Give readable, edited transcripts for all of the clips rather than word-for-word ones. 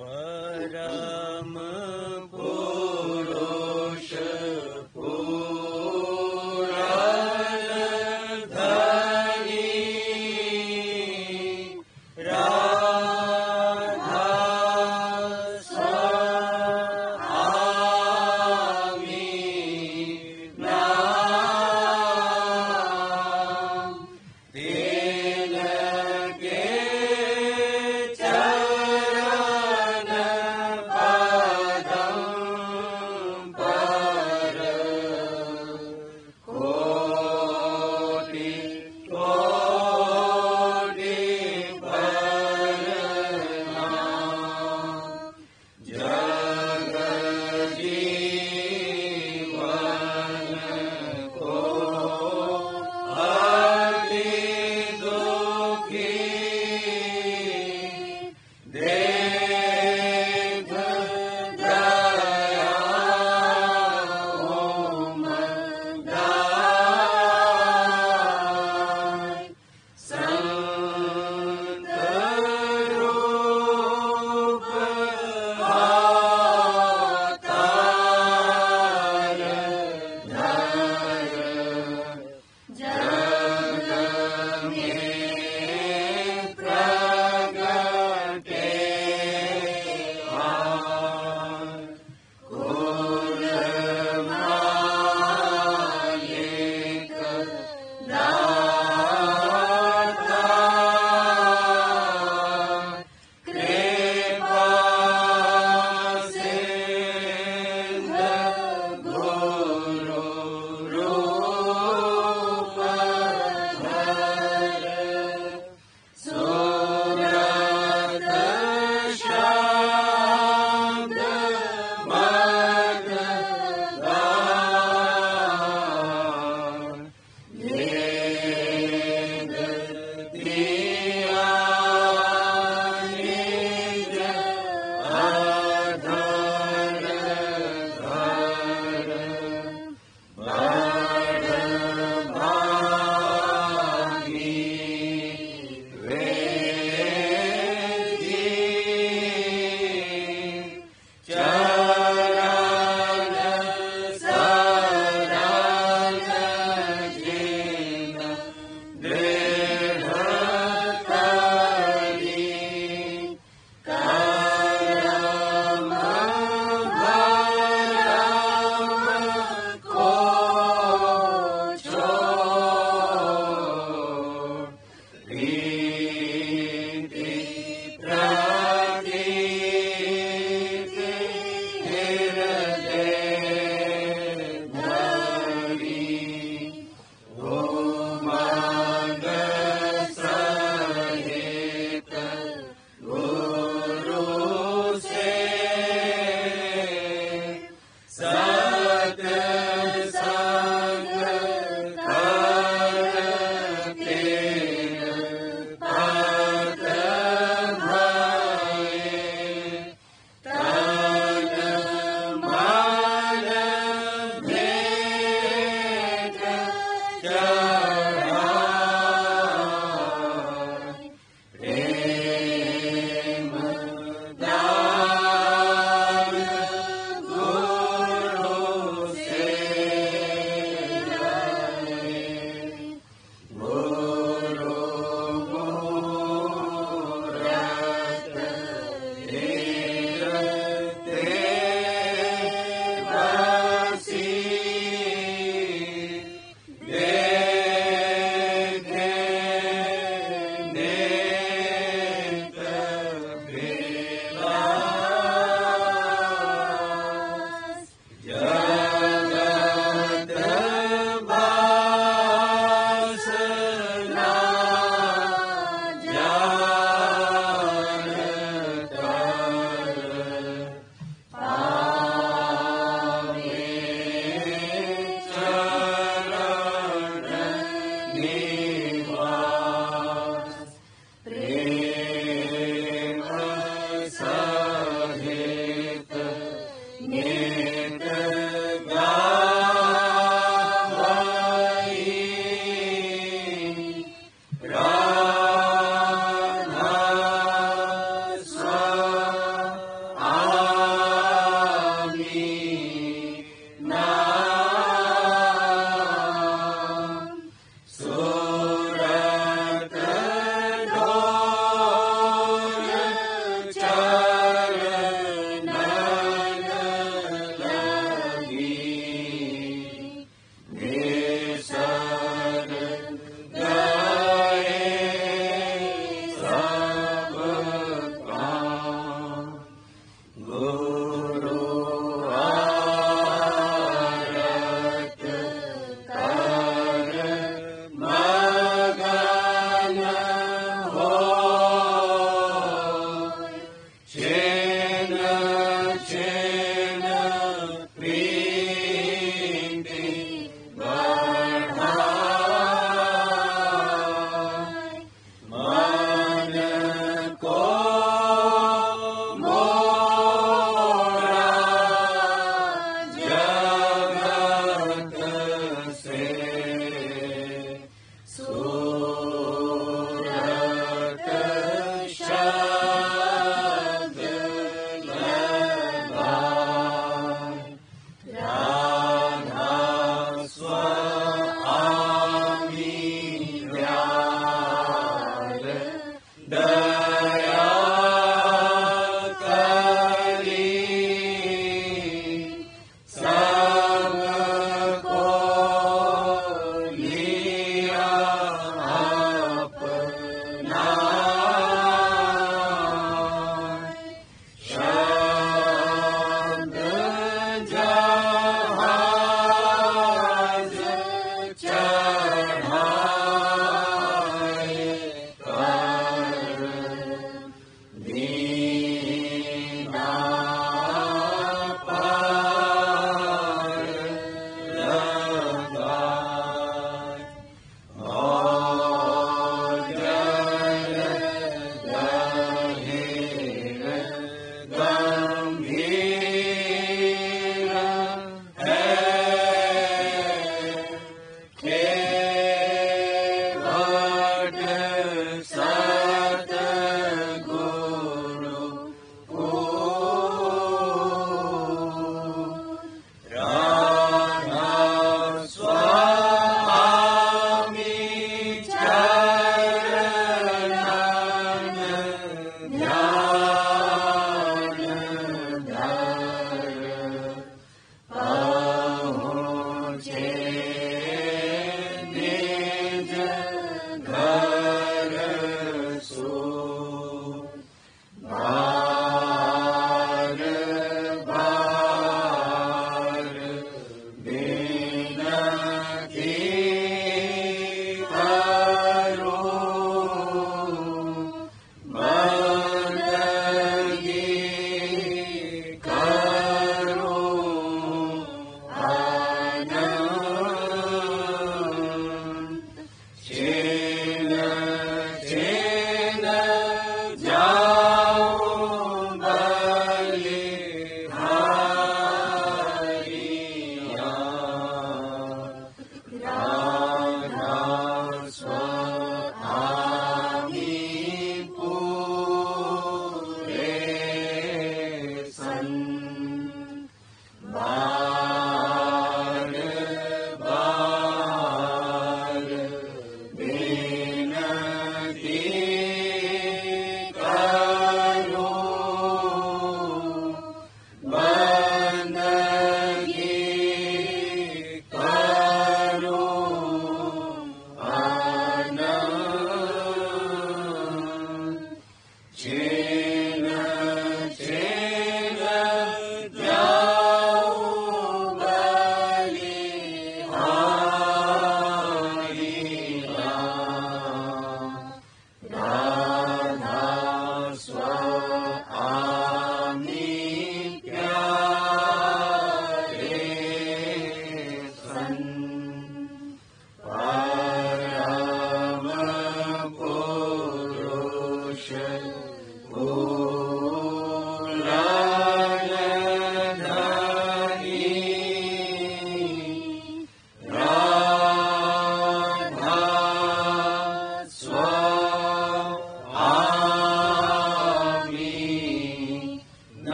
परम पुरुष चरण पदम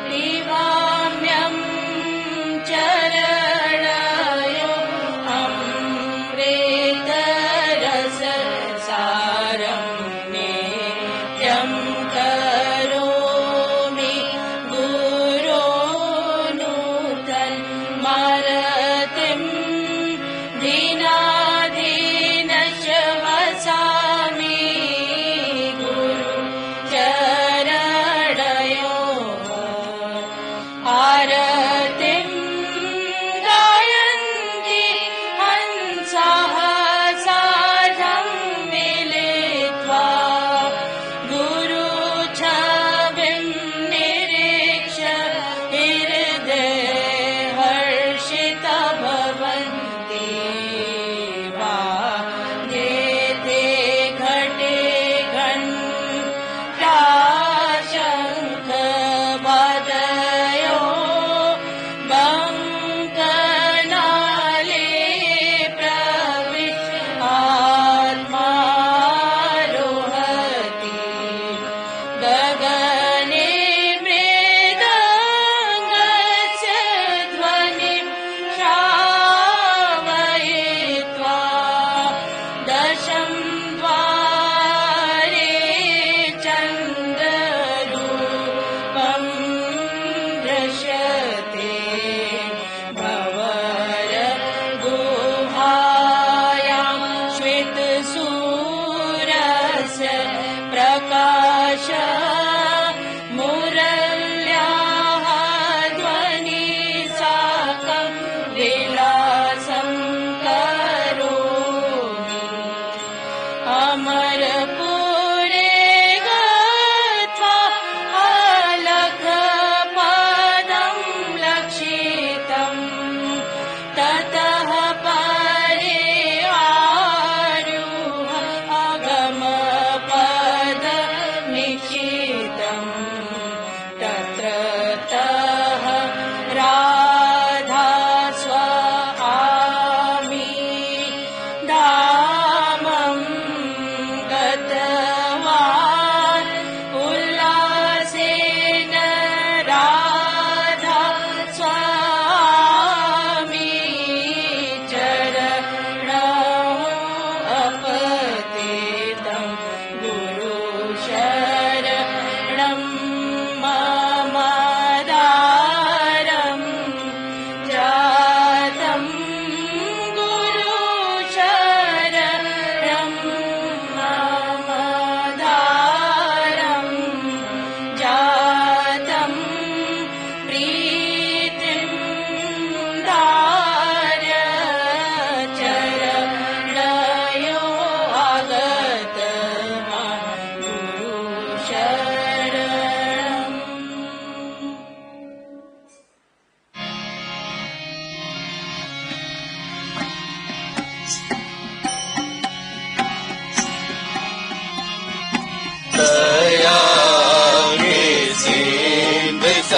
Viva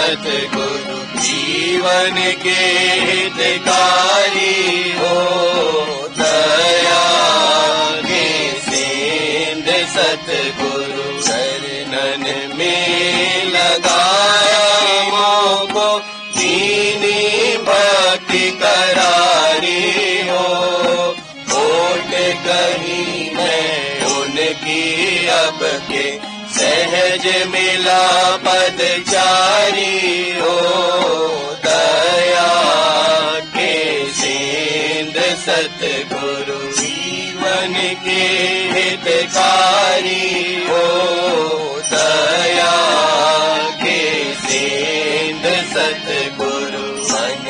सतगुरु जीवन के हितकारी हो। दया के सेंध सतगुरु शरणन में लगाया मोको, दीनी भक्ति करारी हो। होठ कहीं मैं उनकी अब के सहज मिला पदचारी हो। दया के सेंध सतगुरु जीवन के हितकारी हो। दया के सेंध सतगुरु मन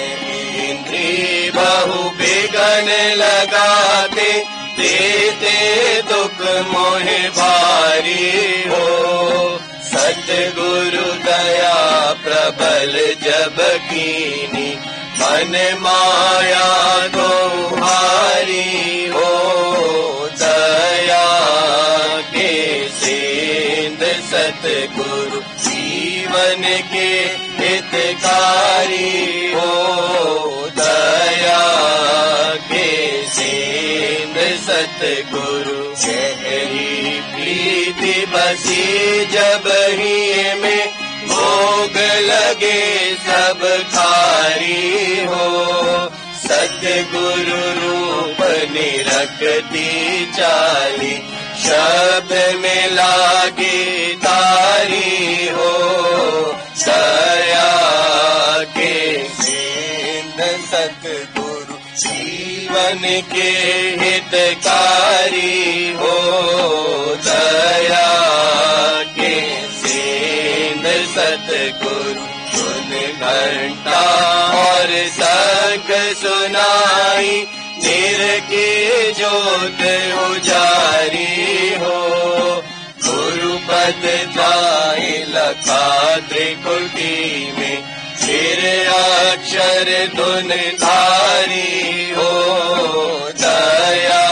इंद्रिय बहु बिघन लगाते, देते दुख मोह भारी हो। सतगुरु दया प्रबल जब कीनी, मन माया को हारी हो। दया के सेंध सतगुरु जीवन के हितकारी हो। दया के सेंध सतगुरु गहरी प्रीति बसी जब ही में, भोग लगे सब खारी हो। सतगुरु रूप निरखती चाली, शब्द में लागे तारी हो। दया के सेंध सतगुरु जीवन के हितकारी हो। दया के सेंध सतगुरु सुन घंटा और संग सुनाई, निर की ज्योत उजारी हो। गुरु पद जाए लखा त्रिकुटी में, फिर अक्षर धुन धारी हो। दया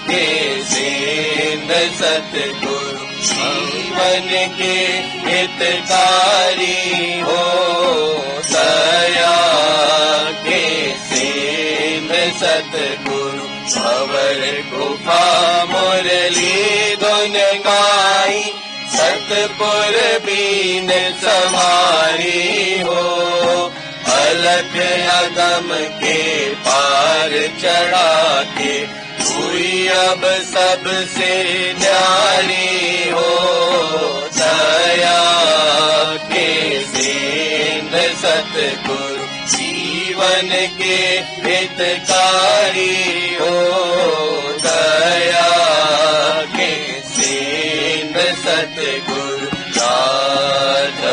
के सेंध सतगुरु जीवन के हितकारी हो। दया के सेंध सतगुरु भंवर गुफा मुरली धुन गाई, सतपुर बीन समारी हो। अलख अगम के पार चढ़ा के, हुई अब सबसे न्यारी हो। दया के सेंध सतगुरु जीवन के हितकारी हो। दया के सेंध सतगुरु राधा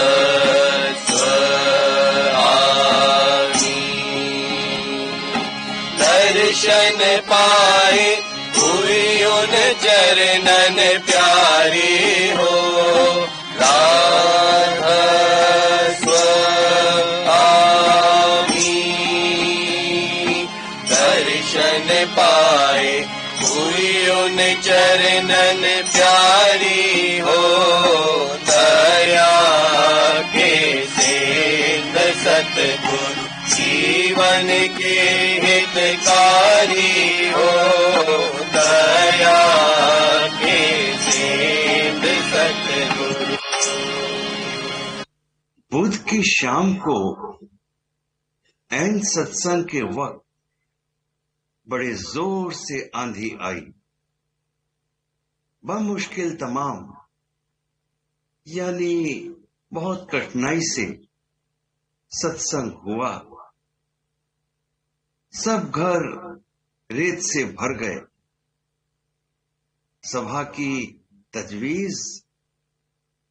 दर्शन पाए, हुई उन चरणन प्यारी हो। राधा स्वामी दर्शन पाए, हुई उन चरणन प्यारी हो। दया के सेंध सतगुरु जीवन के हितकारी हो। दया के सेंध सतगुरु। बुध की शाम को ऐन सत्संग के वक्त बड़े जोर से आंधी आई। बमुश्किल तमाम, यानी बहुत कठिनाई से सत्संग हुआ। सब घर रेत से भर गए। सभा की तजवीज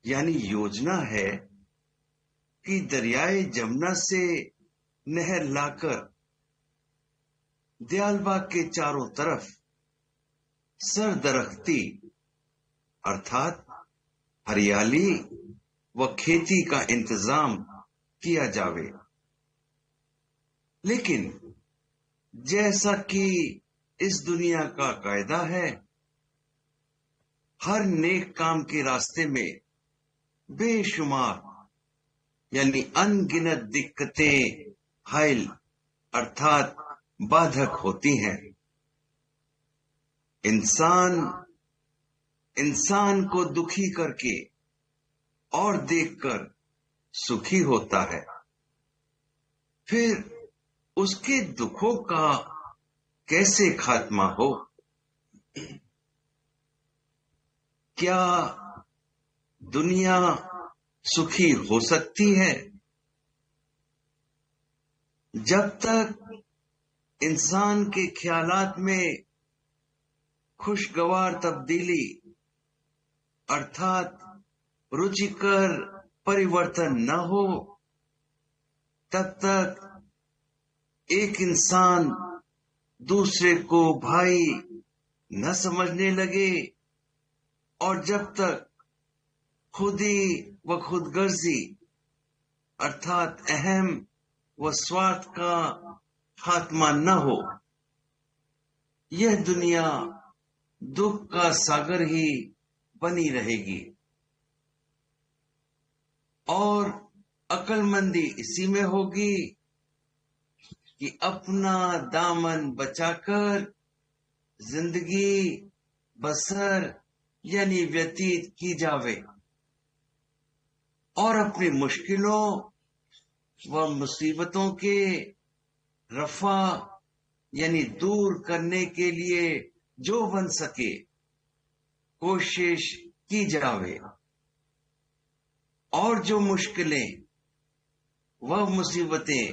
यानी योजना है कि दरियाए जमुना से नहर लाकर दयालबाग के चारों तरफ सरदरख्ती अर्थात हरियाली व खेती का इंतजाम किया जावे। लेकिन जैसा कि इस दुनिया का कायदा है, हर नेक काम के रास्ते में बेशुमार यानी अनगिनत दिक्कतें हाइल अर्थात बाधक होती हैं। इंसान को दुखी करके और देखकर सुखी होता है, फिर उसके दुखों का कैसे खात्मा हो? क्या दुनिया सुखी हो सकती है? जब तक इंसान के ख्यालात में खुशगवार तब्दीली अर्थात रुचिकर परिवर्तन न हो, तब तक एक इंसान दूसरे को भाई न समझने लगे, और जब तक खुदी व खुदगर्जी अर्थात अहम व स्वार्थ का खात्मा न हो, यह दुनिया दुख का सागर ही बनी रहेगी। और अक्लमंदी इसी में होगी कि अपना दामन बचाकर जिंदगी बसर यानी व्यतीत की जावे, और अपनी मुश्किलों व मुसीबतों के रफा यानी दूर करने के लिए जो बन सके कोशिश की जावे, और जो मुश्किलें व मुसीबतें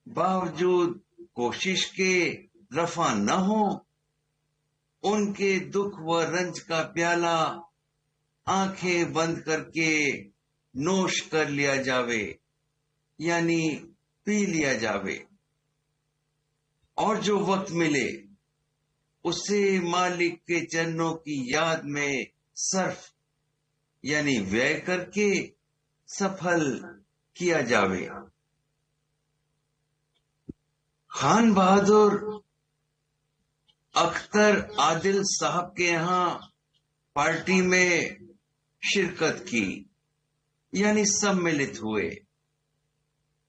बावजूद कोशिश के रफा न हो, उनके दुख व रंज का प्याला आंखें बंद करके नोश कर लिया जावे यानी पी लिया जावे, और जो वक्त मिले उसे मालिक के चरणों की याद में सर्फ यानी व्यय करके सफल किया जावे। खान बहादुर अख्तर आदिल साहब के यहाँ पार्टी में शिरकत की यानी सम्मिलित हुए।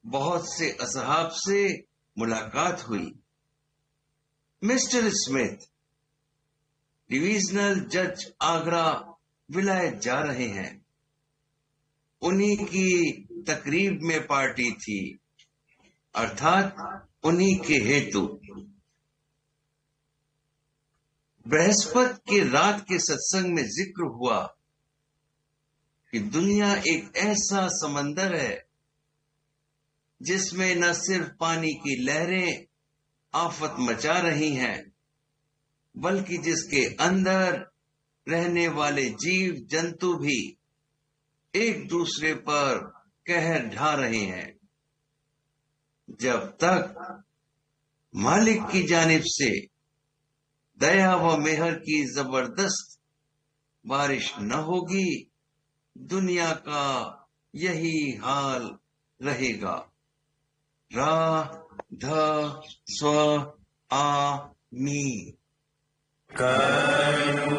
बहुत से असहाब से मुलाकात हुई। मिस्टर स्मिथ डिविजनल जज आगरा विलायत जा रहे हैं। उन्हीं की तकरीब में पार्टी थी, अर्थात उन्हीं के हेतु। बृहस्पति के रात के सत्संग में जिक्र हुआ कि दुनिया एक ऐसा समंदर है जिसमें न सिर्फ पानी की लहरें आफत मचा रही हैं, बल्कि जिसके अंदर रहने वाले जीव जंतु भी एक दूसरे पर कहर ढा रहे हैं। जब तक मालिक की जानिब से दया व मेहर की जबरदस्त बारिश न होगी, दुनिया का यही हाल रहेगा। राधा स्वामी। करुणे